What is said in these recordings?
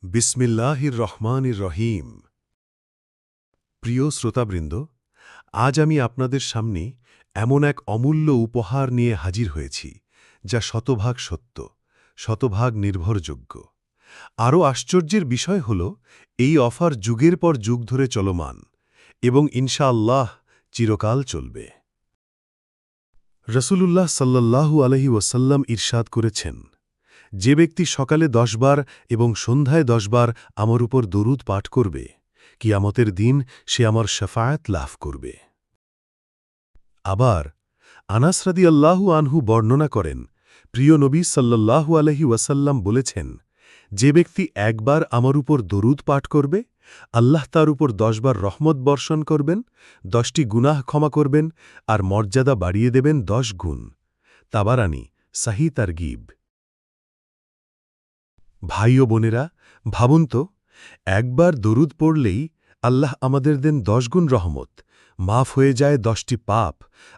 বিসমিল্লাহির রহমানির রহিম। প্রিয় শ্রোতাবৃন্দ, আজ আমি আপনাদের সামনে এমন এক অমূল্য উপহার নিয়ে হাজির হয়েছি যা শতভাগ সত্য, শতভাগ নির্ভরযোগ্য। আরও আশ্চর্যের বিষয় হল এই অফার যুগের পর যুগ ধরে চলমান এবং ইনশাআল্লাহ চিরকাল চলবে। রসূলুল্লাহ সাল্লাল্লাহু আলাইহি ওয়াসাল্লাম ইরশাদ করেছেন, যে ব্যক্তি সকালে 10 বার এবং সন্ধ্যায় 10 বার আমার উপর দরুদ পাঠ করবে, কিয়ামতের দিন সে আমার শাফায়াত লাভ করবে। আবার আনাস রাদিয়াল্লাহু আনহু বর্ণনা করেন, প্রিয় নবী সাল্লাল্লাহু আলাইহি ওয়াসাল্লাম বলেছেন, যে ব্যক্তি একবার আমার উপর দরুদ পাঠ করবে, আল্লাহ তার উপর 10 বার রহমত বর্ষণ করবেন, 10টি গুনাহ ক্ষমা করবেন আর মর্যাদা বাড়িয়ে দেবেন 10 গুণ। তাবারানী, সাহি তারগিব। ভাই ও বোনেরা, ভাবুন তো, একবার দরুদ পড়লেই আল্লাহ আমাদের দেন 10 গুণ রহমত, মাফ হয়ে যায় 10টি পাপ,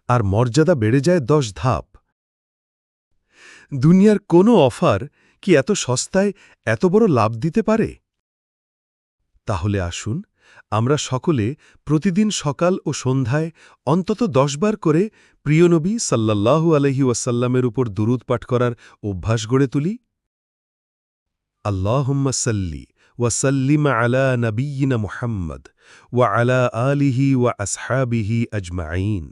আর মর্যাদা বেড়ে যায় 10 ধাপ। দুনিয়ার কোনো অফার কি এত সস্তায় এত বড় লাভ দিতে পারে? তাহলে আসুন আমরা সকলে প্রতিদিন সকাল ও সন্ধ্যায় অন্তত 10 বার করে প্রিয় নবী সাল্লাল্লাহু আলাইহি ওয়াসাল্লামের উপর দুরূদ পাঠ করার অভ্যাস গড়ে তুলি। اللهم صل وسلم على نبينا محمد وعلى آله وأصحابه أجمعين।